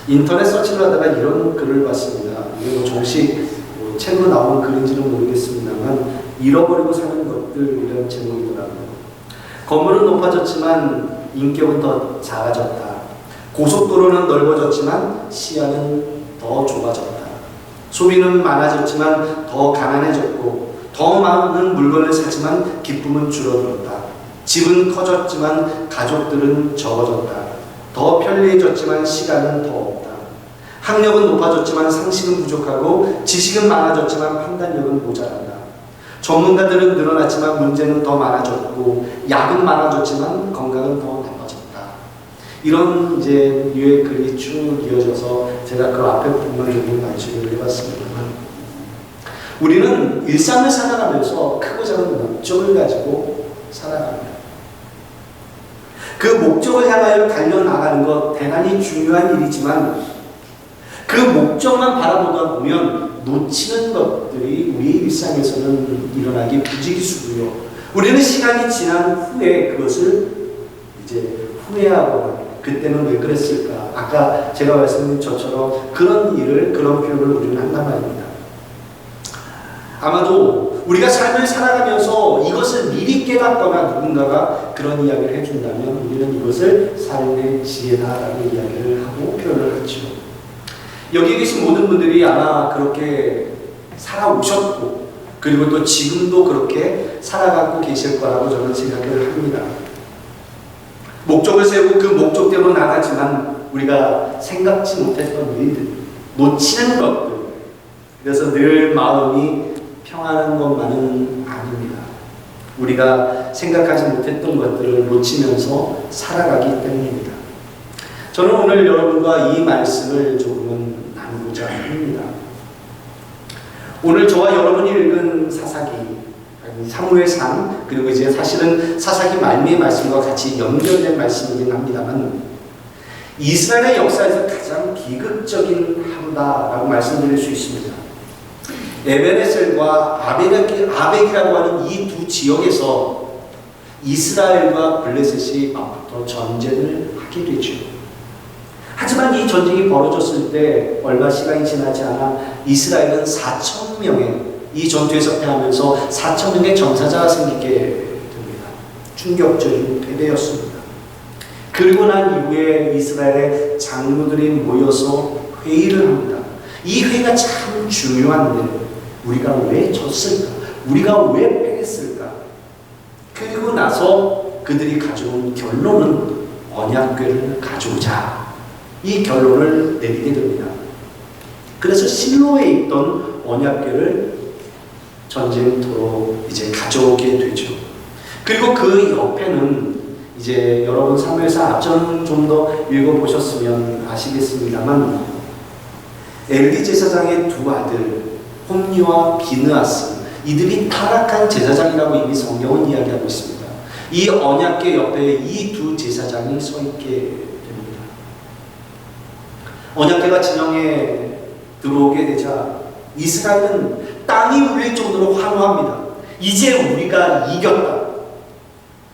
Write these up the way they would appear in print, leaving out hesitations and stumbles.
인터넷 서치를 하다가 이런 글을 봤습니다. 이게 뭐 정식 책으로 나온 글인지는 모르겠습니다만 잃어버리고 사는 것들이라는 제목이더라고요. 건물은 높아졌지만 인격은 더 작아졌다. 고속도로는 넓어졌지만 시야는 더 좁아졌다. 소비는 많아졌지만 더 가난해졌고 더 많은 물건을 샀지만 기쁨은 줄어들었다. 집은 커졌지만 가족들은 적어졌다. 더 편리해졌지만 시간은 더 없다. 학력은 높아졌지만 상식은 부족하고 지식은 많아졌지만 판단력은 모자란다. 전문가들은 늘어났지만 문제는 더 많아졌고 약은 많아졌지만 건강은 더 나빠졌다. 이런 이제 류의 글이 쭉 이어져서 제가 그 앞에 부분만 좀 말씀을 해봤습니다만, 우리는 일상을 살아가면서 크고 작은 목적을 가지고 살아갑니다. 그 목적을 향하여 달려나가는 것 대단히 중요한 일이지만 그 목적만 바라보다 보면 놓치는 것들이 우리 일상에서는 일어나기 부지기수고요. 우리는 시간이 지난 후에 그것을 이제 후회하고 그때는 왜 그랬을까? 아까 제가 말씀드린 저처럼 그런 표현을 우리는 한단 말입니다. 아마도 우리가 삶을 살아가면서 이것을 미리 깨닫거나 누군가가 그런 이야기를 해준다면 우리는 이것을 삶의 지혜다라는 이야기를 하고 표현을 하죠. 여기 계신 모든 분들이 아마 그렇게 살아오셨고 그리고 또 지금도 그렇게 살아가고 계실 거라고 저는 생각을 합니다. 목적을 세우고 그 목적대로 나가지만 우리가 생각지 못했던 일들, 놓치는 것들, 그래서 늘 마음이 평안한 것만은 아닙니다. 우리가 생각하지 못했던 것들을 놓치면서 살아가기 때문입니다. 저는 오늘 여러분과 이 말씀을 조금은 나누고자 합니다. 오늘 저와 여러분이 읽은 사사기, 사무엘상, 그리고 이제 사실은 사사기 말미의 말씀과 같이 연결된 말씀이긴 합니다만 이스라엘의 역사에서 가장 비극적인 하루다라고 말씀드릴 수 있습니다. 에베네셀과 아벡이라고 하는 이 두 지역에서 이스라엘과 블레셋이 맞붙어 전쟁을 하게 되죠. 하지만 이 전쟁이 벌어졌을 때 얼마 시간이 지나지 않아 이스라엘은 4,000명의 이 전투에서 패하면서 4,000명의 전사자가 생기게 됩니다. 충격적인 패배였습니다. 그리고 난 이후에 이스라엘의 장로들이 모여서 회의를 합니다. 이 회의가 참 중요한데 우리가 왜 졌을까? 우리가 왜 패했을까? 그리고 나서 그들이 가져온 결론은 언약궤를 가져오자. 이 결론을 내리게 됩니다. 그래서 실로에 있던 언약궤를 전쟁터로 이제 가져오게 되죠. 그리고 그 옆에는 이제 여러분 사무엘상 앞전 좀 더 읽어보셨으면 아시겠습니다만 엘리 제사장의 두 아들 홈리와 비느하스, 이들이 타락한 제사장이라고 이미 성경은 이야기하고 있습니다. 이 언약궤 옆에 이 두 제사장이 서 있게 됩니다. 언약궤가 진영에 들어오게 되자 이스라엘은 땅이 울릴 정도로 환호합니다. 이제 우리가 이겼다.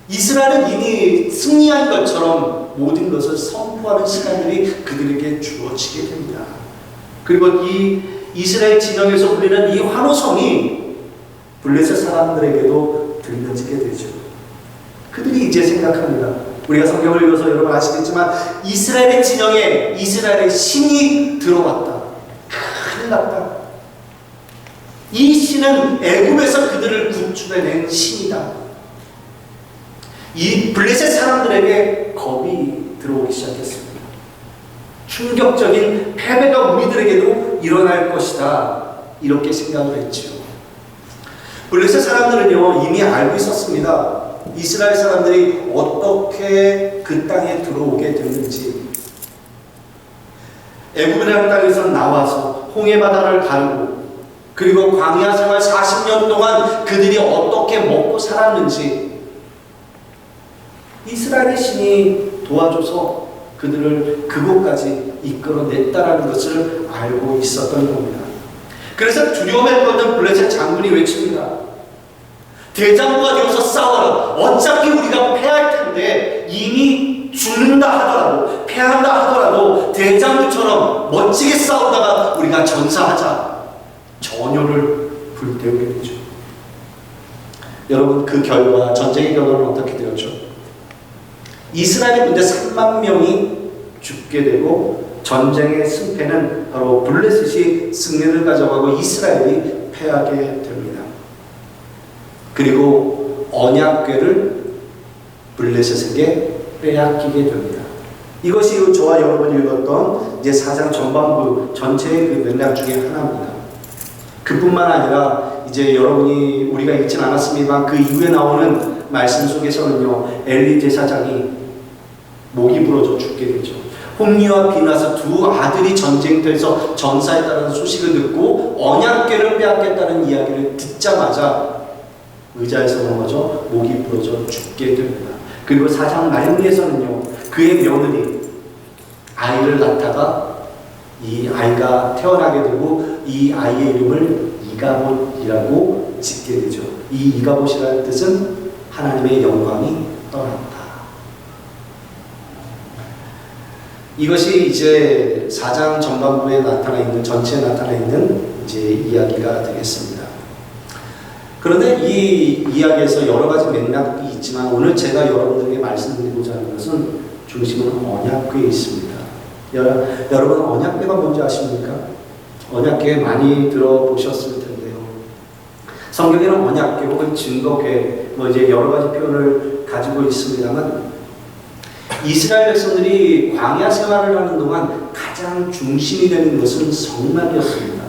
이스라엘은 이미 승리한 것처럼 모든 것을 선포하는 시간들이 그들에게 주어지게 됩니다. 그리고 이 이스라엘 진영에서 울리는 이 환호성이 블레셋 사람들에게도 들려지게 되죠. 그들이 이제 생각합니다. 우리가 성경을 읽어서 여러분 아시겠지만 이스라엘의 진영에 이스라엘의 신이 들어왔다. 큰일 났다. 이 신은 애굽에서 그들을 구출해낸 신이다. 이 블레셋 사람들에게 겁이 들어오기 시작했습니다. 충격적인 패배가 우리들에게도 일어날 것이다. 이렇게 생각을 했죠. 블레셋 사람들은요 이미 알고 있었습니다. 이스라엘 사람들이 어떻게 그 땅에 들어오게 됐는지. 애굽이라는 땅에서 나와서 홍해바다를 가르고 그리고 광야 생활 40년 동안 그들이 어떻게 먹고 살았는지 이스라엘의 신이 도와줘서 그들을 그곳까지 이끌어냈다라는 것을 알고 있었던 겁니다. 그래서 두려움에 떨던 블레셋 장군이 외칩니다. 대장부가 되어서 싸워라. 어차피 우리가 패할 텐데 이미 죽는다 하더라도 패한다 하더라도 대장부처럼 멋지게 싸우다가 우리가 전사하자. 전율을 불태우게 되죠. 여러분, 그 결과, 전쟁의 결과는 어떻게 되었죠? 이스라엘의 군대 3만 명이 죽게 되고 전쟁의 승패는 바로 블레셋이 승리를 가져가고 이스라엘이 패하게 됩니다. 그리고 언약궤를 블레셋에게 빼앗기게 됩니다. 이것이 저와 여러분이 읽었던 이제 4장 전반부 전체의 그 맥락 중에 하나입니다. 그뿐만 아니라 이제 여러분이 우리가 읽진 않았습니다만 그 이후에 나오는 말씀 속에서는요, 엘리 제사장이 목이 부러져 죽게 되죠. 홈리와 비나스 두 아들이 전쟁터에서 전사했다는 소식을 듣고 언약궤를 빼앗겠다는 이야기를 듣자마자 의자에서 넘어져 목이 부러져 죽게 됩니다. 그리고 4장 말미에서는요, 그의 며느리 아이를 낳다가 이 아이가 태어나게 되고 이 아이의 이름을 이가봇이라고 짓게 되죠. 이 이가봇이라는 뜻은 하나님의 영광이 떠났다. 이것이 이제 4장 전반부에 나타나 있는, 전체에 나타나 있는 이제 이야기가 되겠습니다. 그런데 이 이야기에서 여러 가지 맥락이 있지만 오늘 제가 여러분들에게 말씀드리고자 하는 것은 중심은 언약궤에 있습니다. 여러분, 언약궤가 뭔지 아십니까? 언약궤 많이 들어보셨을 텐데요. 성경에는 언약궤 혹은 증거궤, 이제 여러 가지 표현을 가지고 있습니다만 이스라엘 백성들이 광야 생활을 하는 동안 가장 중심이 되는 것은 성막이었습니다.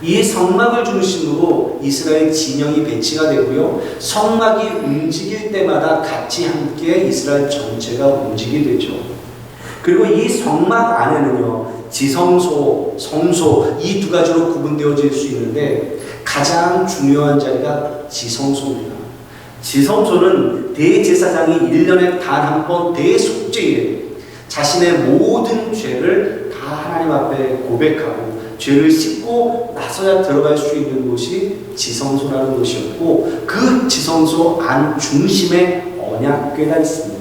이 성막을 중심으로 이스라엘 진영이 배치가 되고요. 성막이 움직일 때마다 같이 함께 이스라엘 전체가 움직이게 되죠. 그리고 이 성막 안에는요, 지성소, 성소 이 두 가지로 구분되어질 수 있는데 가장 중요한 자리가 지성소입니다. 지성소는 대제사장이 1년에 단 한 번 대속죄일에 자신의 모든 죄를 다 하나님 앞에 고백하고 죄를 씻고 나서야 들어갈 수 있는 곳이 지성소라는 곳이었고, 그 지성소 안 중심에 언약궤가 있습니다.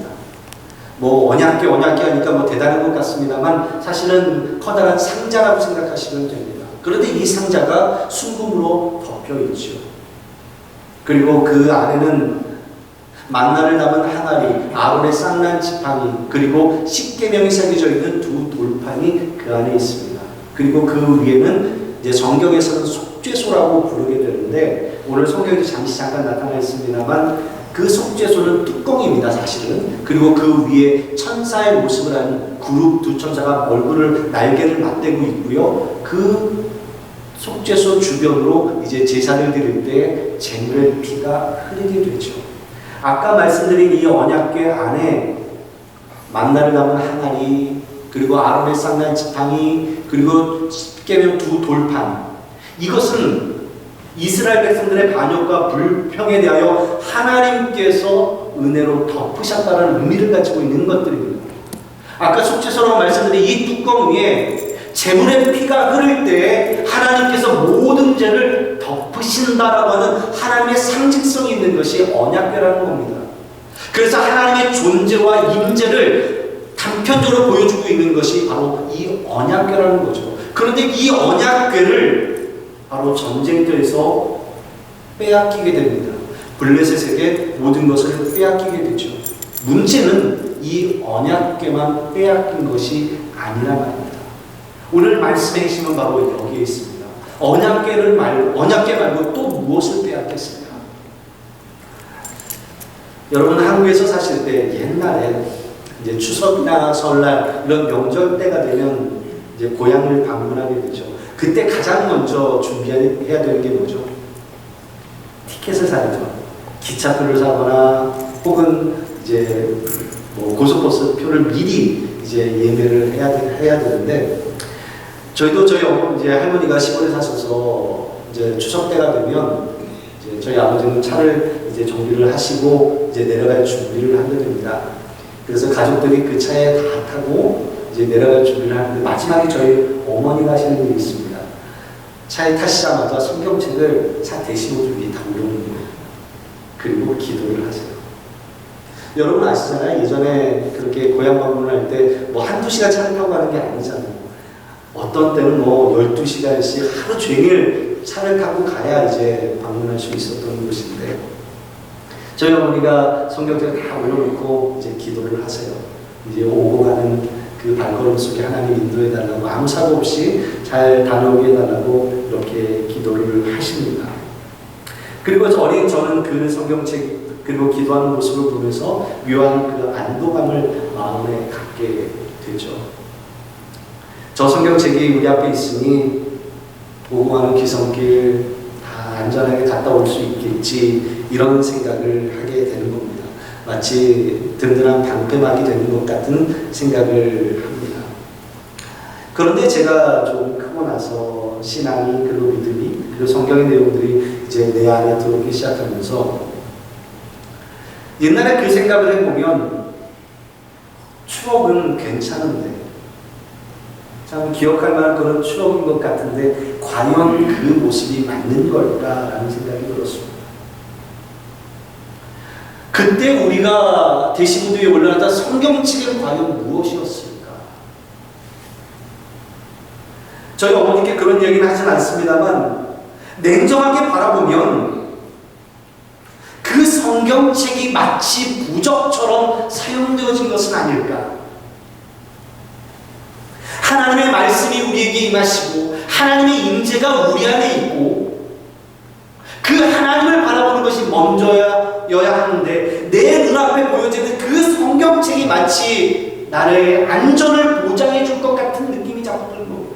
언약궤 하니까 대단한 것 같습니다만 사실은 커다란 상자라고 생각하시면 됩니다. 그런데 이 상자가 순금으로 덮여 있죠. 그리고 그 안에는 만나를 담은 항아리, 아론의 쌍난 지팡이, 그리고 십계명이 새겨져 있는 두 돌판이 그 안에 있습니다. 그리고 그 위에는 이제 성경에서는 속죄소라고 부르게 되는데 오늘 성경에 잠깐 나타나 있습니다만 그 속죄소는 뚜껑입니다, 사실은. 그리고 그 위에 천사의 모습을 한 그룹 두 천사가 얼굴을 날개를 맞대고 있고요. 그 속죄소 주변으로 이제 제사를 드릴 때 제물의 피가 흐르게 되죠. 아까 말씀드린 이 언약궤 안에 만나를 담은 항아리, 그리고 아론의 쌍난 지팡이, 그리고 십계명 두 돌판, 이것은 이스라엘 백성들의 반역과 불평에 대하여 하나님께서 은혜로 덮으셨다는 의미를 가지고 있는 것들입니다. 아까 속죄소라고 말씀드린 이 뚜껑 위에 제물의 피가 흐를 때 하나님께서 모든 죄를 덮으신다라고 하는 하나님의 상징성이 있는 것이 언약궤라는 겁니다. 그래서 하나님의 존재와 임재를 단편적으로 보여주고 있는 것이 바로 이 언약궤라는 거죠. 그런데 이 언약궤를 바로 전쟁터에서 빼앗기게 됩니다. 블레셋에게 모든 것을 빼앗기게 되죠. 문제는 이 언약궤만 빼앗긴 것이 아니라 말입니다. 오늘 말씀의 핵심은 바로 여기에 있습니다. 언약궤 말고 또 무엇을 빼앗겼습니까? 여러분, 한국에서 사실 때 옛날에 이제 추석이나 설날 이런 명절 때가 되면 이제 고향을 방문하게 되죠. 그때 가장 먼저 준비해야 되는 게 뭐죠? 티켓을 사야죠. 기차표를 사거나 혹은 이제 고속버스 표를 미리 이제 예매를 해야 되는데, 저희도 저희 이제 할머니가 시골에 사셔서 이제 추석 때가 되면 이제 저희 아버지는 차를 이제 정비를 하시고 이제 내려갈 준비를 하게 됩니다. 그래서 가족들이 그 차에 다 타고 이제 내려갈 준비를 하는데 마지막에 저희 어머니가 하시는 일이 있습니다. 차에 타시자마자 성경책을 차 대시보드 위에 다 올려놓는 거예요. 그리고 기도를 하세요. 여러분 아시잖아요. 예전에 그렇게 고향 방문할 때 뭐 한두 시간 차를 타고 가는 게 아니잖아요. 어떤 때는 뭐 12시간씩 하루 종일 차를 타고 가야 이제 방문할 수 있었던 곳인데, 저희 어머니가 성경책을 다 올려놓고 이제 기도를 하세요. 이제 오고 가는 그 발걸음 속에 하나님 인도해달라고, 아무 사고 없이 잘 다녀오게 해달라고 이렇게 기도를 하십니다. 그리고 어린 저는 그 성경책 그리고 기도하는 모습을 보면서 묘한 그 안도감을 마음에 갖게 되죠. 저 성경책이 우리 앞에 있으니 오고 가는 기성길 다 안전하게 갔다 올 수 있겠지, 이런 생각을 하게 되는 겁니다. 마치 든든한 방패막이 되는 것 같은 생각을 합니다. 그런데 제가 좀 크고 나서 신앙이, 그리고 믿음이, 그리고 성경의 내용들이 이제 내 안에 들어오기 시작하면서 옛날에 그 생각을 해보면 추억은 괜찮은데, 참 기억할 만한 그런 추억인 것 같은데 과연 그 모습이 맞는 걸까라는 생각이 들었습니다. 그때 우리가 대시보드 위에 올라갔던 성경책은 과연 무엇이었을까? 저희 어머니께 그런 얘기는 하진 않습니다만, 냉정하게 바라보면 그 성경책이 마치 부적처럼 사용되어진 것은 아닐까? 하나님의 말씀이 우리에게 임하시고 하나님의 임재가 우리 안에 있고 그 하나님을 바라보는 것이 먼저여야 하는데, 내 눈앞에 보여지는 그 성경책이 마치 나의 안전을 보장해 줄 것 같은 느낌이 자꾸 드는 겁니다.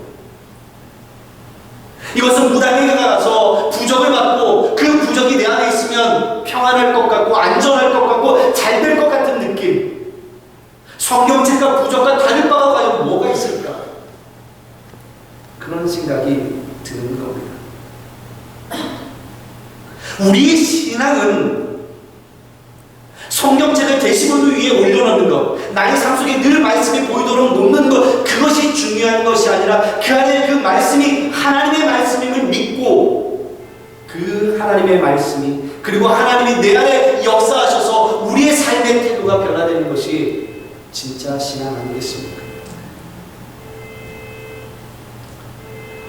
이것은 무당에게 가서 부적을 받고 그 부적이 내 안에 있으면 평안할 것 같고 안전할 것 같고 잘 될 것 같은 느낌. 성경책과 부적과 다를 바가 과연 뭐가 있을까? 그런 생각이 드는 겁니다. 우리의 신앙은 성경책을 대시보드 위에 올려놓는 것, 나의 삶 속에 늘 말씀이 보이도록 놓는 것, 그것이 중요한 것이 아니라 그 안에 그 말씀이 하나님의 말씀임을 믿고 그 하나님의 말씀이, 그리고 하나님이 내 안에 역사하셔서 우리의 삶의 태도가 변화되는 것이 진짜 신앙 아니겠습니까?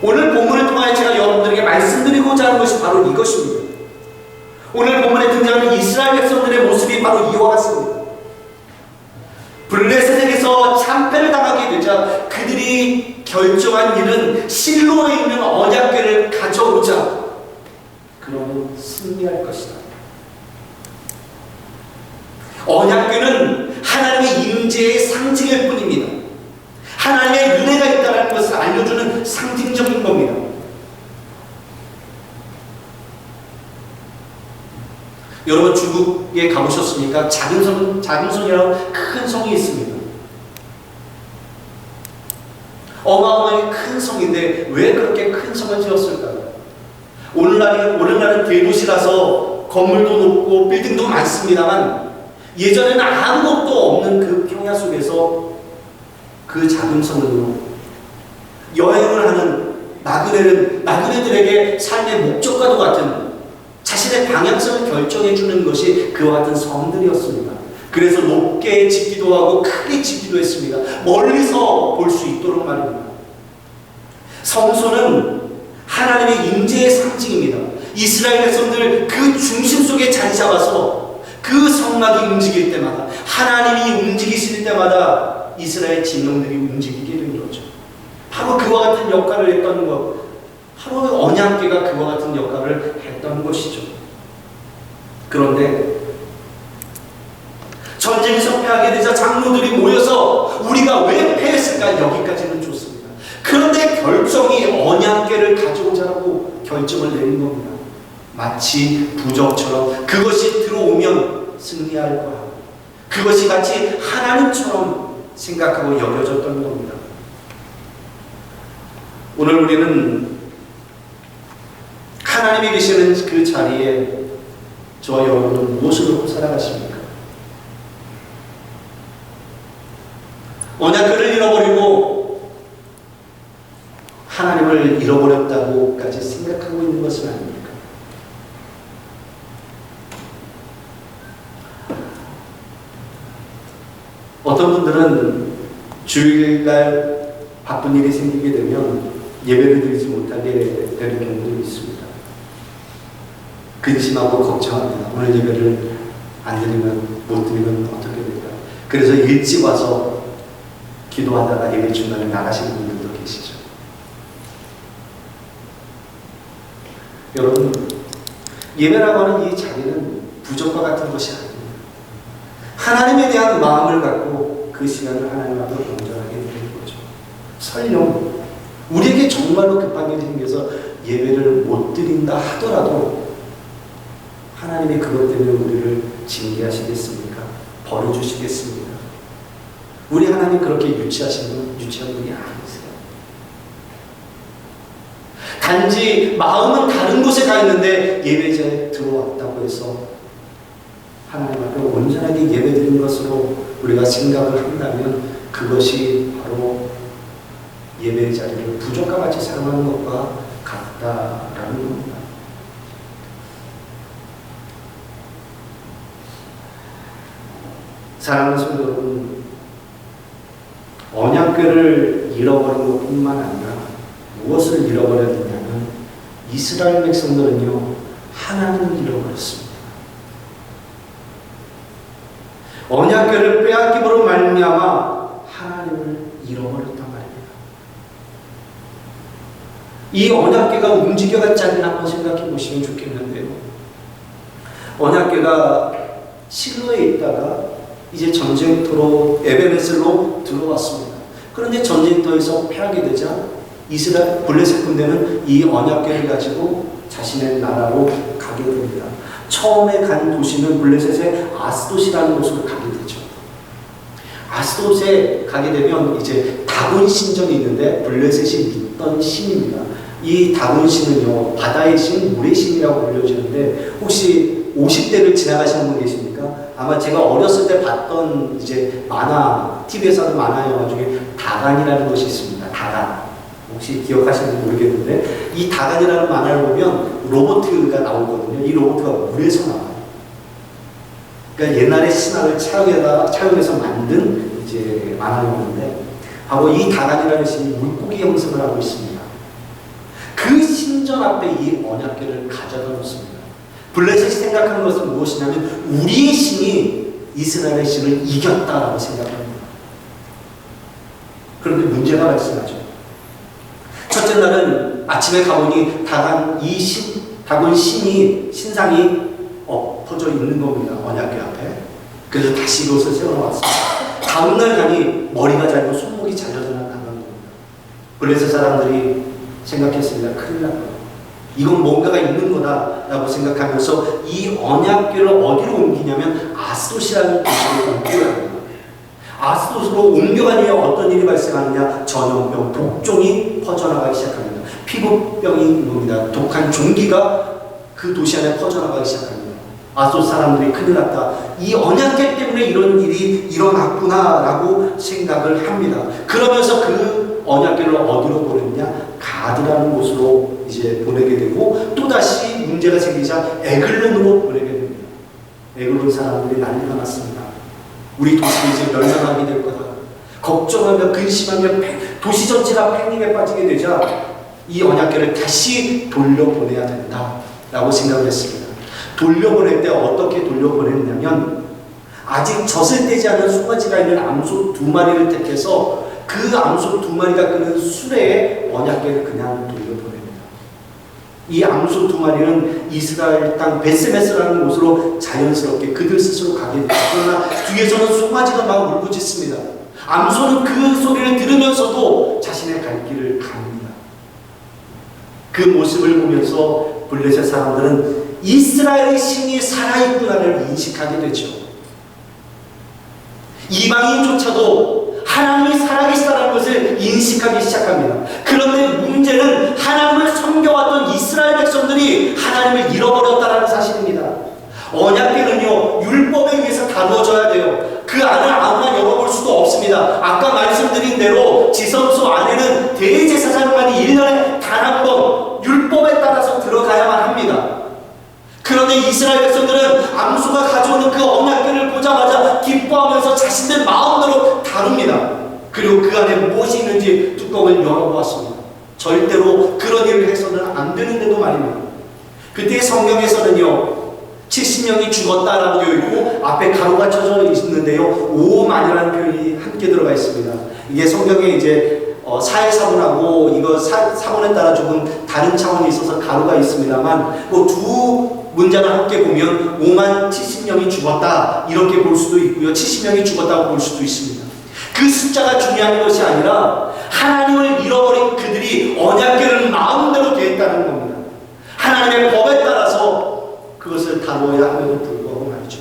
오늘 본문을 통하여 제가 여러분들에게 말씀드리고자 하는 것이 바로 이것입니다. 오늘 본문에 등장하는 이스라엘 백성들의 모습이 바로 이와 같습니다. 블레셋에게서 참패를 당하게 되자 그들이 결정한 일은 실로에 있는 언약궤를 가져오자, 그러면 승리할 것이다. 언약궤는 하나님의 임재의 상징일 뿐입니다. 하나님의 은혜가 있다는 것을 알려주는 상징적인 겁니다. 여러분 중국에 가보셨습니까? 자금성이라는 큰 성이 있습니다. 어마어마하게 큰 성인데 왜 그렇게 큰 성을 지었을까요? 오늘날은 대도시라서 건물도 높고 빌딩도 많습니다만, 예전에는 아무것도 없는 그 평야 속에서 그 작은 성으로 여행을 하는 나그네들에게 삶의 목적과도 같은 자신의 방향성을 결정해주는 것이 그와 같은 성들이었습니다. 그래서 높게 짓기도 하고 크게 짓기도 했습니다. 멀리서 볼 수 있도록 말입니다. 성소는 하나님의 임재의 상징입니다. 이스라엘 백성들 그 중심 속에 자리 잡아서 그 성막이 움직일 때마다, 하나님이 움직이실 때마다 이스라엘 진영들이 움직이게 된 거죠. 바로 그와 같은 역할을 했던 것, 바로 언약궤가 그와 같은 역할을 했던 것이죠. 그런데 전쟁에서 패하게 되자 장로들이 모여서 우리가 왜 패했을까? 여기까지는 좋습니다. 그런데 결정이 언약궤를 가져오자라고 결정을 내린 겁니다. 마치 부적처럼 그것이 들어오면 승리할 거야, 그것이 마치 하나님처럼 생각하고 여겨졌던 겁니다. 오늘 우리는 하나님이 계시는 그 자리에 저와 여러분은 무엇을 놓고 살아가십니까? 언약궤를 잃어버리고 하나님을 잃어버렸다고까지 생각하고 있는 것은 아닙니까? 어떤 분들은 주일날 바쁜 일이 생기게 되면 예배를 드리지 못하게 되는 경우도 있습니다. 근심하고 걱정합니다. 오늘 예배를 안 드리면, 못 드리면 어떻게 될까? 그래서 일찍 와서 기도하다가 예배 중간에 나가시는 분들도 계시죠. 여러분, 예배라고 하는 이 자리는 부적과 같은 것이 아닙니다. 하나님에 대한 마음을 갖고 그 시간을 하나님 앞에 온전하게 드리는 거죠. 설령 우리에게 정말로 급한 일이 생겨서 예배를 못 드린다 하더라도 하나님이 그것 때문에 우리를 징계하시겠습니까? 벌어주시겠습니까? 우리 하나님 그렇게 유치한 분이 아니세요. 단지 마음은 다른 곳에 가 있는데 예배자에 들어왔다고 해서 하나님 앞에 온전하게 예배드린 것으로 우리가 생각을 한다면 그것이 바로 예배의 자리를 부족과 같이 사용하는 것과 같다라는 겁니다. 사랑하는 성도 여러분, 언약궤를 잃어버린 것뿐만 아니라 무엇을 잃어버렸느냐면 이스라엘 백성들은요, 하나님을 잃어버렸습니다. 언약궤를 빼앗김으로 말미암아 하나님을 잃어버렸단 말입니다. 이 언약궤가 움직여갔지 않나 한번 생각해 보시면 좋겠는데요. 언약궤가 실로에 있다가 이제 전쟁터로 에베네셀로 들어왔습니다. 그런데 전쟁터에서 패하게 되자 이스라엘 블레셋 군대는 이 언약궤를 가지고 자신의 나라로 가게 됩니다. 처음에 간 도시는 블레셋의 아스돗이라는 곳으로 가게 되죠. 아스돗에 가게 되면 이제 다곤 신전이 있는데 블레셋이 믿던 신입니다. 이 다곤 신은요, 바다의 신, 물의 신이라고 불려지는데 혹시 50대를 지나가시는 분 계십니까? 아마 제가 어렸을 때 봤던 이제 만화, TV에서 하는 만화 영화 중에 다간이라는 것이 있습니다. 다간. 혹시 기억하시는지 모르겠는데 이 다간이라는 만화를 보면 로봇가 나오거든요. 이 로봇가 물에서 나와요. 그러니까 옛날의 신화를 차용해서 만든 이제 만화 영화인데 바로 이 다간이라는 신이 물고기 형성을 하고 있습니다. 그 신전 앞에 이 언약궤를 가져다 놓습니다. 블레셋이 생각하는 것은 무엇이냐면 우리의 신이 이스라엘의 신을 이겼다라고 생각합니다. 그런데 문제가 발생하죠. 첫째 날은 아침에 가보니 다곤 신상이 엎어져 있는 겁니다. 언약궤 앞에. 그래서 다시 이것을 세워놓았습니다. 다음날 가니 머리가 잘리고 손목이 잘려져 나간 겁니다. 블레셋 사람들이 생각했습니다. 큰일 났다. 이건 뭔가가 있는 거다라고 생각하면서 이 언약궤를 어디로 옮기냐면 아스돗이라는 도시로 옮겨야 합니다. 아스돗으로 옮겨가니 어떤 일이 발생하느냐? 전염병, 독종이 퍼져나가기 시작합니다. 피부병이 옵니다. 독한 종기가 그 도시 안에 퍼져나가기 시작합니다. 아스돗 사람들이 큰일 났다. 이 언약궤 때문에 이런 일이 일어났구나라고 생각을 합니다. 그러면서 그 언약궤를 어디로 보냈냐? 가드라는 곳으로 이제 보내게 되고 또다시 문제가 생기자 에글론으로 보내게 됩니다. 에글론 사람들이 난리가 났습니다. 우리 도시가 이제 멸망하게 될 거다. 걱정하며 근심하며 도시 전체가 패닉에 빠지게 되자 이 언약궤를 다시 돌려보내야 된다라고 생각을 했습니다. 돌려보낼 때 어떻게 돌려보냈냐면 아직 젖을 떼지 않은 송아지가 있는 암소 2마리를 택해서 그 암소 2마리가 끄는 수레에 언약궤를 그냥 돌려보냅니다. 이 암소 2마리는 이스라엘 땅 베스메스라는 곳으로 자연스럽게 그들 스스로 가게 됩니다. 그러나 뒤에서는 송아지가 막 울부짖습니다. 암소는 그 소리를 들으면서도 자신의 갈 길을 갑니다. 그 모습을 보면서 블레셋 사람들은 이스라엘의 신이 살아있구나를 인식하게 되죠. 이방인조차도 하나님이 살아계시다는 것을 인식하기 시작합니다. 그런데 문제는 하나님을 섬겨왔던 이스라엘 백성들이 하나님을 잃어버렸다는 사실입니다. 언약궤는요, 율법에 의해서 다루어져야 돼요. 그 안을 아무나 열어볼 수도 없습니다. 아까 말씀드린 대로 지성소 안에는 대제사장만이 1년에 단 한 번 율법에 따라서 들어가야만 합니다. 그런데 이스라엘 백성들은 암소가 가져오는 그 언약궤를 보자마자 기뻐하면서 자신들 그것을 마음대로 다룹니다. 그리고 그 안에 무엇이 있는지 뚜껑을 열어보았습니다. 절대로 그런 일을 해서는 안 되는데도 말입니다. 그때 성경에서는요 70명이 죽었다라고 되어 있고 앞에 가로가 쳐져 있는데요 5만이라는 표현이 함께 들어가 있습니다. 이게 성경에 이제 사회사본하고 이거 사본에 따라 조금 다른 차원이 있어서 가로가 있습니다만 그 두 문장을 함께 보면 5만 70명이 죽었다 이렇게 볼 수도 있고요 70명이 죽었다고 볼 수도 있습니다. 그 숫자가 중요한 것이 아니라 하나님을 잃어버린 그들이 언약궤를 마음대로 대했다는 겁니다. 하나님의 법에 따라서 그것을 다루어야 함에도 불구하고 말이죠.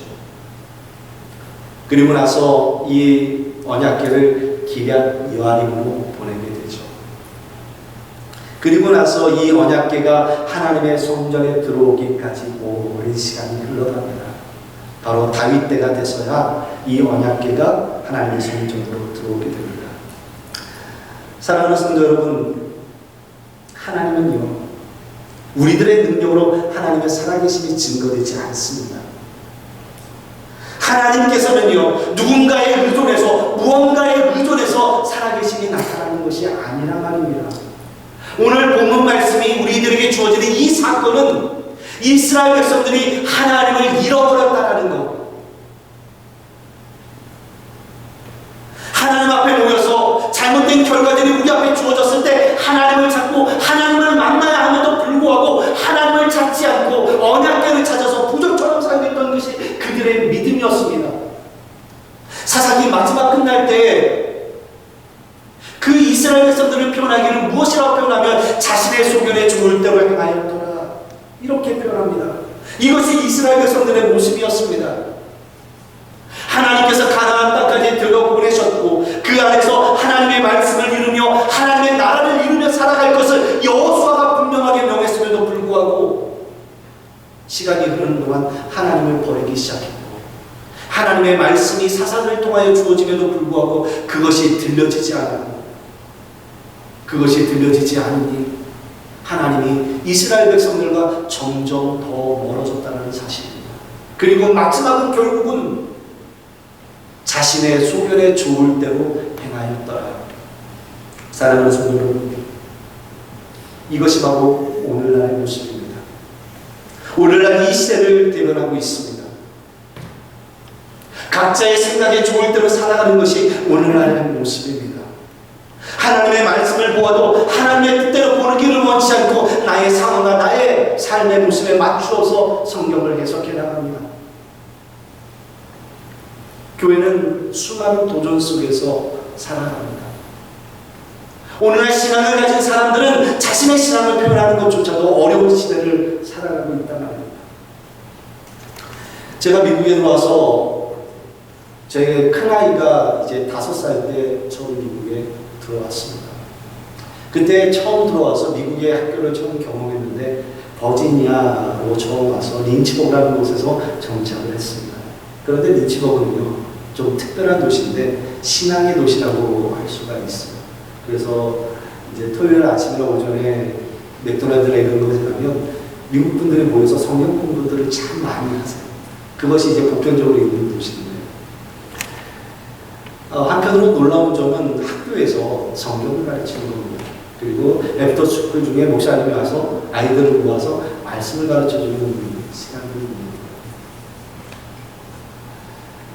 그리고 나서 이 언약궤를 기럇 여아림으로 보내게 되죠. 그리고 나서 이 언약궤가 하나님의 성전에 들어오기까지 오랜 시간이 흘러갑니다. 바로 다윗 때가 돼서야 이 언약궤가 하나님의 성전으로 들어오게 됩니다. 사랑하는 성도 여러분, 하나님은요 우리들의 능력으로 하나님의 살아계심이 증거되지 않습니다. 하나님께서는요 누군가에 의존해서 무언가에 의존해서 살아계심이 나타나는 것이 아니라 말입니다. 오늘 본문 말씀이 우리들에게 주어지는 이 사건은 이스라엘 백성들이 하나님을 잃어버렸다라는 것, 하나님 앞에 모여서 잘못된 결과들이 우리 앞에 주어졌을 때 하나님을 찾고 하나님을 만나야 함에도 불구하고 하나님을 찾지 않고 언약궤를 찾아서 부족처럼 살겠던 것이 그들의 믿음이었습니다. 사사기 마지막 끝날 때 그 이스라엘 백성들을 표현하기를 무엇이라고 표현하면 자신의 소견에 좋을 대로 행하였더라 이렇게 표현합니다. 이것이 이스라엘 백성들의 모습이었습니다. 하나님께서 가나안 땅까지 들어 보내셨고 그 안에서 하나님의 말씀을 이루며 하나님의 나라를 이루며 살아갈 것을 여호수아가 분명하게 명했음에도 불구하고 시간이 흐르는 동안 하나님을 버리기 시작했고 하나님의 말씀이 사사들을 통하여 주어짐에도 불구하고 그것이 들려지지 않으니 하나님이 이스라엘 백성들과 점점 더 멀어졌다는 사실입니다. 그리고 마지막은 결국은 자신의 소견에 좋을 대로 행하였더라. 사랑하는 성도 여러분, 이것이 바로 오늘날의 모습입니다. 오늘날 이 시대를 대변하고 있습니다. 각자의 생각에 좋을 대로 살아가는 것이 오늘날의 모습입니다. 하나님의 말씀을 보아도 하나님의 뜻대로 보기를 원치 않고 나의 상황과 나의 삶의 모습에 맞추어서 성경을 해석해 나갑니다. 교회는 수많은 도전 속에서 살아갑니다. 오늘날 신앙을 가진 사람들은 자신의 신앙을 표현하는 것조차도 어려운 시대를 살아가고 있단 말입니다. 제가 미국에 들어와서 제 큰아이가 이제 5살 때 처음 미국에 들어왔습니다. 그때 처음 들어와서 미국의 학교를 처음 경험했는데 버지니아로 처음 와서 린치버그라는 곳에서 정착을 했습니다. 그런데 린치버그는요 좀 특별한 도시인데 신앙의 도시라고 할 수가 있어요. 그래서 이제 토요일 아침이나 오전에 맥도날드나 이런 곳에 가면 미국 분들이 모여서 성경 공부들을 참 많이 하세요. 그것이 이제 보편적으로 있는 도시인데 한편으로 놀라운 점은 학교에서 성경을 가르치는 겁니다. 그리고 애프터 스쿨 중에 목사님이 와서 아이들을 모아서 말씀을 가르쳐주는 시간입니다.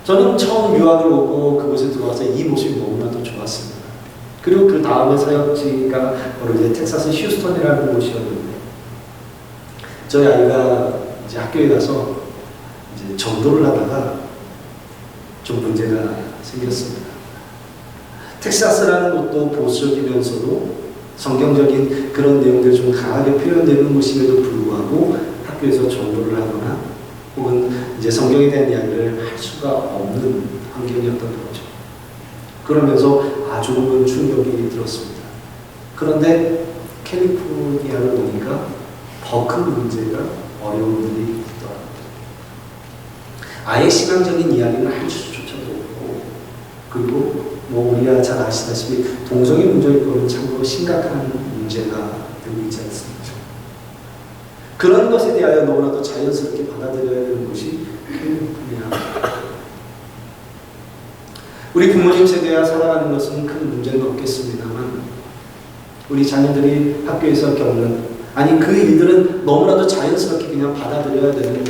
저는 처음 유학을 오고 그곳에 들어와서 이 모습이 너무나도 좋았습니다. 그리고 그 다음에 사역지가 바로 이제 텍사스 휴스턴이라는 곳이었는데 저희 아이가 이제 학교에 가서 이제 전도를 하다가 좀 문제가 생겼습니다. 텍사스라는 곳도 보수적이면서도 성경적인 그런 내용들이 좀 강하게 표현되는 곳임에도 불구하고 학교에서 전도를 하거나 혹은 이제 성경에 대한 이야기를 할 수가 없는 환경이었던 거죠. 그러면서 아주 큰 충격이 들었습니다. 그런데 캘리포니아를 오니까 더 큰 문제가 어려움들이 있더라고요. 아예 신앙적인 이야기는 할 수조차도 없고 그리고 우리가 잘 아시다시피 동성애 문제일 거는 참으로 심각한 문제가 되고 있지 않습니까? 그런 것에 대하여 너무나도 자연스럽게 받아들여야 되는 것이 캘리포니아. 우리 부모님 세대와 살아가는 것은 큰 문제는 없겠습니다만 우리 자녀들이 학교에서 겪는 아니 그 일들은 너무나도 자연스럽게 그냥 받아들여야 되는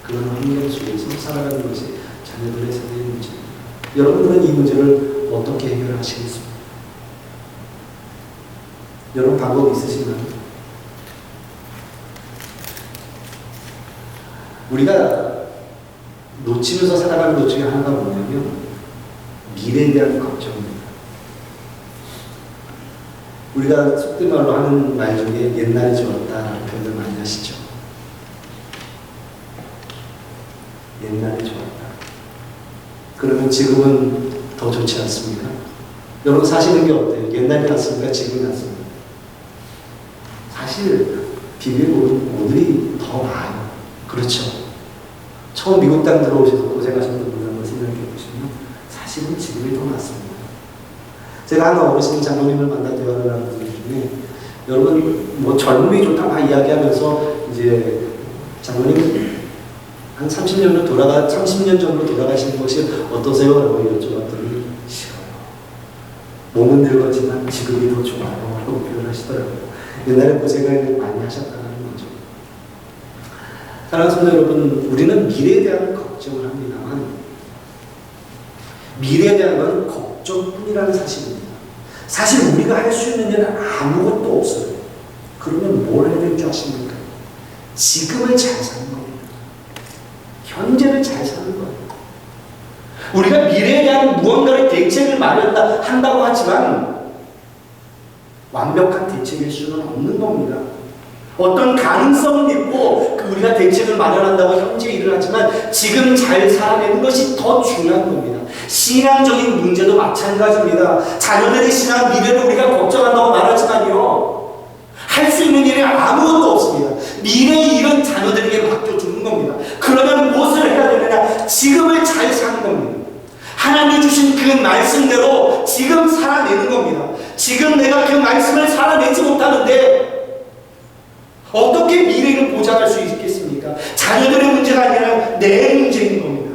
그런 환경 속에서 살아가는 것이 자녀들의 세대의 문제입니다. 여러분들은 이 문제를 어떻게 해결하시겠습니까? 여러분 방법 있으신가요? 우리가 놓치면서 살아가는 것 중에 하나가 뭐냐면 미래에 대한 걱정입니다. 우리가 속된 말로 하는 말 중에 옛날이 좋았다라는 표현을 많이 하시죠. 옛날이 좋았다. 그러면 지금은 더 좋지 않습니까? 여러분 사시는 게 어때요? 옛날이 낫습니까? 지금이 낫습니까? 사실 비밀은 오늘이 더 나아요. 그렇죠? 처음 미국 땅 들어오셔서 고생하셨던 분들 한번 생각해 보시면 사실은 지금이 더 낫습니다. 제가 한 어르신 장로님을 만나 대화를 하는 분 중에 여러분 뭐 젊음이 좋다 막 이야기하면서 이제 장로님 한 30년 전으로 돌아가시는 것이 어떠세요? 라고 여쭤봤더니 싫어요. 몸은 늙었지만 지금이 더 좋아요. 라고 표현하시더라고요. 옛날에 고생을 많이 하셨다는 거죠. 사랑하는 성도 여러분, 우리는 미래에 대한 걱정을 합니다만 미래에 대한 건 걱정뿐이라는 사실입니다. 사실 우리가 할 수 있는 일은 아무것도 없어요. 그러면 뭘 해야 되는 줄 아십니까? 지금을 잘 사는 겁니다. 현재를 잘 사는 거예요. 우리가 미래에 대한 무언가의 대책을 마련한다고 하지만 완벽한 대책일 수는 없는 겁니다. 어떤 가능성을 믿고 우리가 대책을 마련한다고 현재 일을 하지만 지금 잘 살아내는 것이 더 중요한 겁니다. 신앙적인 문제도 마찬가지입니다. 자녀들의 신앙 미래를 우리가 걱정한다고 말하지만요, 할 수 있는 일이 아무것도 없습니다. 미래의 일은 자녀들에게 맡겨주는 겁니다. 그러면 무엇을 해야 되느냐? 지금을 잘 사는 겁니다. 하나님이 주신 그 말씀대로 지금 살아내는 겁니다. 지금 내가 그 말씀을 살아내지 못하는데 어떻게 미래를 보장할 수 있겠습니까? 자녀들의 문제가 아니라 내 문제인 겁니다.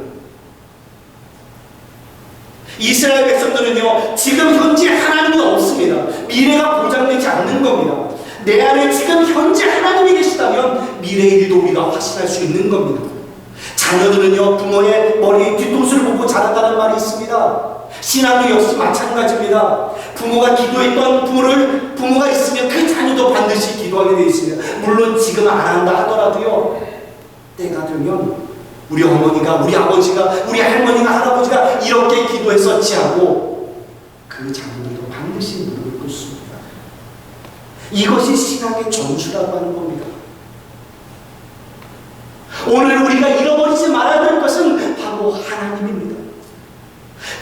이스라엘 백성들은요, 지금 현재 하나님이 없습니다. 미래가 보장되지 않는 겁니다. 내 안에 지금 현재 하나님이 계시다면 미래의 일도 우리가 확신할 수 있는 겁니다. 자녀들은요, 부모의 머리 뒤통수를 보고 자란다는 말이 있습니다. 신앙도 역시 마찬가지입니다. 부모가 기도했던 부모가 있으면 그 자녀도 반드시 기도하게 되어 있습니다. 물론 지금 안 한다 하더라도요, 때가 되면 우리 어머니가, 우리 아버지가, 우리 할머니가, 할아버지가 이렇게 기도해서 지하고 그 자녀들도 반드시 무릎을 꿇습니다. 이것이 신앙의 전수라고 하는 겁니다. 오늘 우리가 잃어버리지 말아야 될 것은 바로 하나님입니다.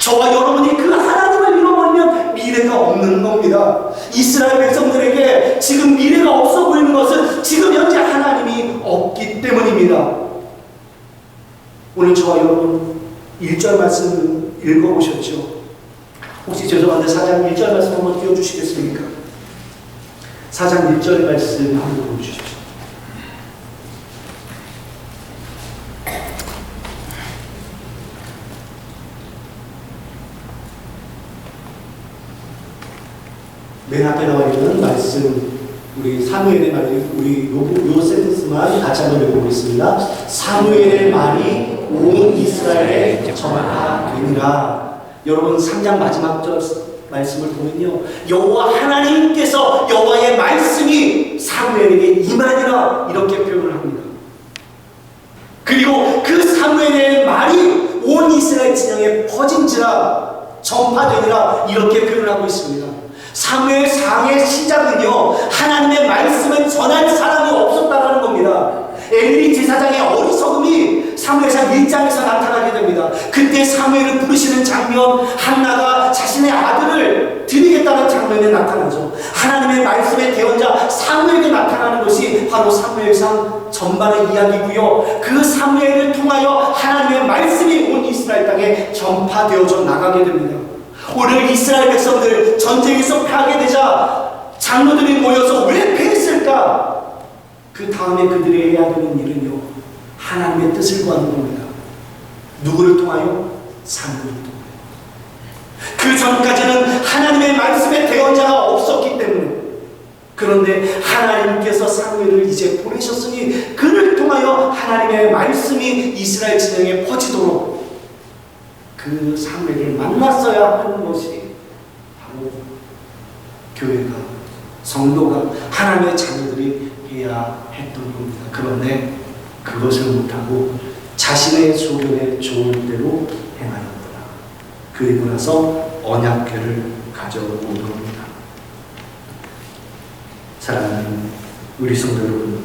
저와 여러분이 그 하나님을 잃어버리면 미래가 없는 겁니다. 이스라엘 백성들에게 지금 미래가 없어 보이는 것은 지금 현재 하나님이 없기 때문입니다. 오늘 저와 여러분 1절 말씀 읽어보셨죠? 혹시 죄송한데 4장 1절 말씀 한번 띄워주시겠습니까? 4장 1절 말씀 한번 보여주십시오. 맨 앞에 나와 있는 말씀, 우리 사무엘의 말이, 우리 요 센텐스만 같이 한번 읽어보겠습니다. 사무엘의 말이 온 이스라엘에 전파되니라. 여러분 3장 마지막 절 말씀을 보면요, 여호와 하나님께서 여호와의 말씀이 사무엘에게 임하니라 이렇게 표현을 합니다. 그리고 그 사무엘의 말이 온 이스라엘 진영에 퍼진지라, 전파되니라 이렇게 표현을 하고 있습니다. 사무엘상의 시작은요, 하나님의 말씀을 전할 사람이 없었다라는 겁니다. 엘리 제사장의 어리석음이 사무엘상 1장에서 나타나게 됩니다. 그때 사무엘을 부르시는 장면, 한나가 자신의 아들을 드리겠다는 장면에 나타나죠. 하나님의 말씀의 대언자 사무엘에게 나타나는 것이 바로 사무엘상 전반의 이야기고요, 그 사무엘을 통하여 하나님의 말씀이 온 이스라엘 땅에 전파되어져 나가게 됩니다. 오늘 이스라엘 백성들 전쟁에서 패하게 되자 장로들이 모여서 왜 패했을까? 그 다음에 그들이 해야 되는 일은요, 하나님의 뜻을 구하는 겁니다. 누구를 통하여? 사무엘을 통하여. 그 전까지는 하나님의 말씀의 대언자가 없었기 때문에, 그런데 하나님께서 사무엘을 이제 보내셨으니 그를 통하여 하나님의 말씀이 이스라엘 진영에 퍼지도록 그 사무엘을 만났어야 하는 것이 바로 교회가, 성도가, 하나님의 자녀들이 해야 했던 겁니다. 그런데 그것을 못하고 자신의 소견에 좋은 대로 행하였더라. 그리고 나서 언약궤를 가져온 겁니다. 사랑하는 우리 성도 여러분,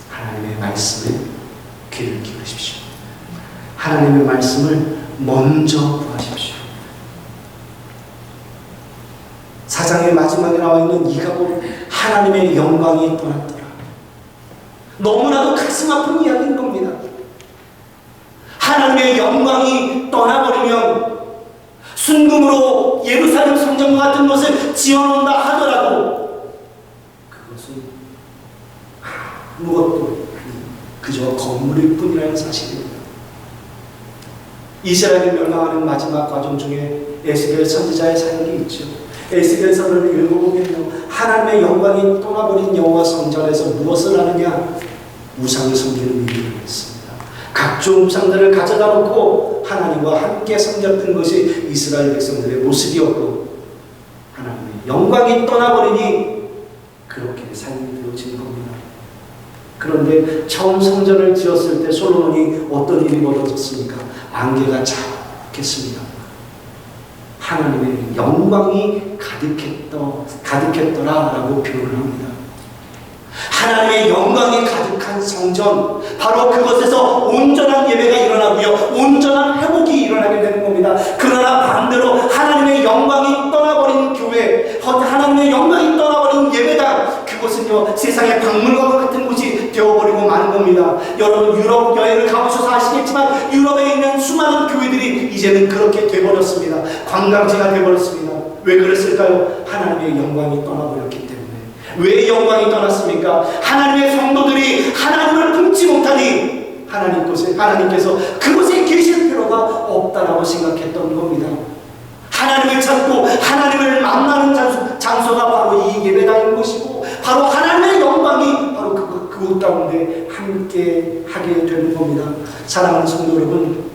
하나님의 말씀에 귀를 기울이십시오. 하나님의 말씀을 먼저 구하십시오. 사장의 마지막에 나와 있는 이가봇, 하나님의 영광이 떠났더라. 너무나도 가슴 아픈 이야기인 겁니다. 하나님의 영광이 떠나버리면 순금으로 예루살렘 성전과 같은 것을 지어놓는다 하더라도 그것은 아무것도 그저 건물일 뿐이라는 사실입니다. 이스라엘이 멸망하는 마지막 과정 중에 에스겔 선지자의 사역이 있죠. 에스겔서를 읽어보면요, 하나님의 영광이 떠나버린 여호와 성전에서 무엇을 하느냐? 우상을 섬기는 일을 했습니다. 각종 우상들을 가져다 놓고 하나님과 함께 섬겼던 것이 이스라엘 백성들의 모습이었고, 하나님의 영광이 떠나버리니 그렇게 삶이 되어진 겁니다. 그런데 처음 성전을 지었을 때 솔로몬이 어떤 일이 벌어졌습니까? 안개가 자욱했습니다. 하나님의 영광이 가득했더라라고 표현을 합니다. 하나님의 영광이 가득한 성전, 바로 그것에서 온전한 예배가 일어나고요, 온전한 회복이 일어나게 되는 겁니다. 그러나 반대로 하나님의 영광이 떠나버린 교회, 하나님의 영광이 떠나버린 예배당, 그것은요 세상의 박물관과 같은 곳이 되어버리고 마는 겁니다. 여러분 유럽 여행을 가보셔서 아시겠지만 유럽에 있는 수많은 교회들이 이제는 그렇게 되어버렸습니다. 관광지가 되어버렸습니다. 왜 그랬을까요? 하나님의 영광이 떠나버렸기 때문에. 왜 영광이 떠났습니까? 하나님의 성도들이 하나님을 품지 못하니 하나님께서 그곳에 계실 필요가 없다라고 생각했던 겁니다. 하나님을 찾고 하나님을 만나는 장소가 바로 이 예배당인 것이고, 바로 하나님의 영광이 바로 그곳 가운데 함께 하게 되는 겁니다. 사랑하는 성도 여러분,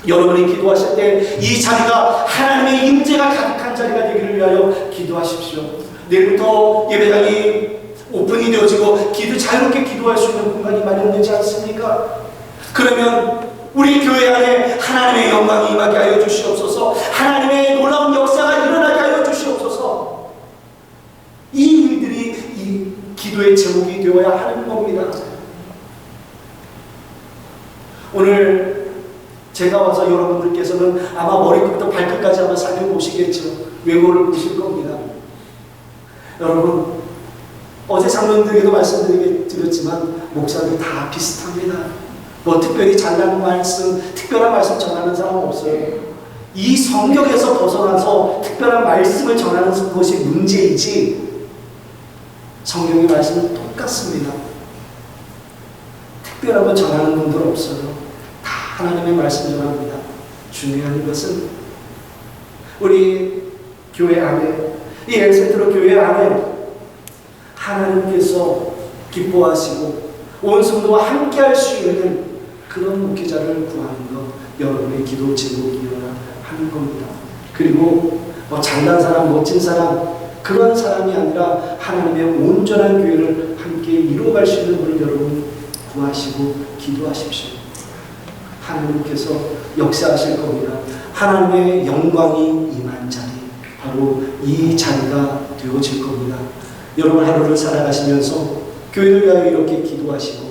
여러분이 기도하실 때 이 자리가 하나님의 임재가 가득한 자리가 되기를 위하여 기도하십시오. 내일부터 예배당이 오픈이 되어지고 자유롭게 기도할 수 있는 공간이 마련되지 않습니까? 그러면 우리 교회 안에 하나님의 영광이 임하게 하여 주시옵소서. 하나님의 놀라운 역사가 일어나게 하여 주시옵소서. 이 일들이 이 기도의 제목이 되어야 하는 겁니다. 오늘 제가 와서 여러분들께서는 아마 머리끝부터 발끝까지 아마 살펴보시겠죠. 외모를 보실 겁니다. 여러분, 어제 장로님들에게도 말씀드렸지만 목사들 다 비슷합니다. 뭐 특별히 잘나는 말씀, 특별한 말씀 전하는 사람 없어요. 이 성경에서 벗어나서 특별한 말씀을 전하는 것이 문제이지 성경의 말씀은 똑같습니다. 특별한 거 전하는 분들 없어요. 다 하나님의 말씀 전합니다. 중요한 것은 우리 교회 안에, 이 엘센트로 교회 안에 하나님께서 기뻐하시고 온 성도와 함께 할 수 있는 그런 목회자를 구하는 것, 여러분의 기도 제목이어야 하는 겁니다. 그리고 뭐 잘난 사람, 멋진 사람, 그런 사람이 아니라 하나님의 온전한 교회를 함께 이루어갈 수 있는 분을 여러분 구하시고 기도하십시오. 하나님께서 역사하실 겁니다. 하나님의 영광이 임한 자리, 바로 이 자리가 되어질 겁니다. 여러분 하루를 살아가시면서 교회를 위하여 이렇게 기도하시고,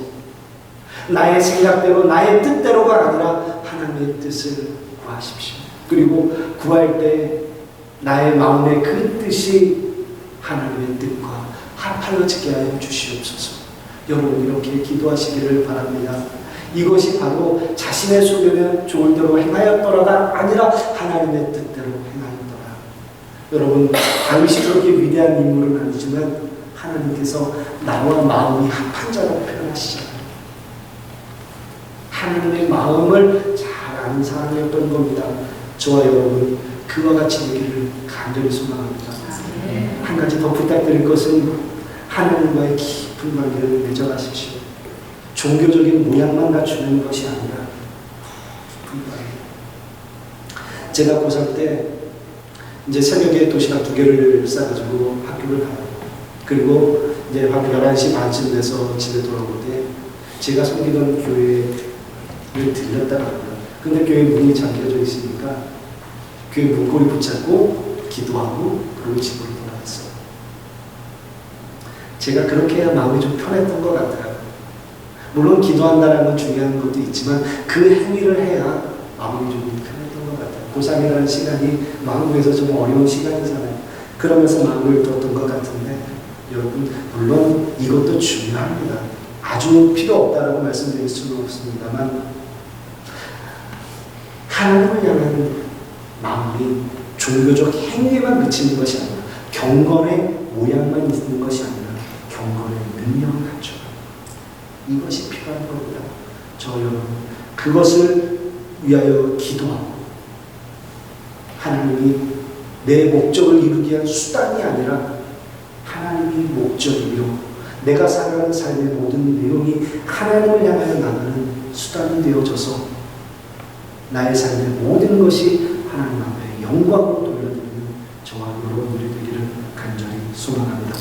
나의 생각대로 나의 뜻대로가 아니라 하나님의 뜻을 구하십시오. 그리고 구할 때 나의 마음의 그 뜻이 하나님의 뜻과 합하여지게 하여 주시옵소서. 여러분 이렇게 기도하시기를 바랍니다. 이것이 바로 자신의 소견에 좋을 대로 행하였더라가 아니라 하나님의 뜻대로 행하였더라. 여러분 다윗이 그렇게 위대한 인물은 아니지만 하나님께서 나와 마음이 합한 자라고 표현하시잖아요. 하나님의 마음을 잘 아는 사람이었던 겁니다. 저와 여러분 그와 같이 되기를 간절히 소망합니다. 한 가지 더 부탁드릴 것은 하나님과의 깊은 관계를 맺어가십시오. 종교적인 모양만 갖추는 것이 아니라 깊은 관계. 제가 고3 때 이제 새벽에 도시락 2개를 싸가지고 학교를 가요. 그리고 이제 밤 11시 반쯤 돼서 집에 돌아올 때 제가 섬기던 교회를 들렸다가 합니다. 근데 교회 문이 잠겨져 있으니까 교회 문고리 붙잡고 기도하고 그리고 집으로 돌아갔어요. 제가 그렇게 해야 마음이 좀 편했던 것 같아요. 물론 기도한다는 건 중요한 것도 있지만 그 행위를 해야 마음이 좀 편했던 것 같아요. 고3이라는 시간이 마음에서 좀 어려운 시간이잖아요. 그러면서 마음을 뒀던 것 같은데 여러분 물론 이것도 중요합니다. 아주 필요 없다라고 말씀드릴 수는 없습니다만 하나님을 향한 마음이 종교적 행위에만 그치는 것이 아니라 경건의 모양만 있는 것이 아니라 경건의 능력을 갖춰요. 이것이 필요한 겁니다. 저 여러분 그것을 위하여 기도하고 하나님이 내 목적을 이루기 위한 수단이 아니라 하나님이 목적이며 내가 살아가는 삶의 모든 내용이 하나님을 향하여 나가는 수단이 되어져서 나의 삶의 모든 것이 하나님 앞에 영광으로 돌려드리는 저와 여러분들이 되기를 간절히 소망합니다.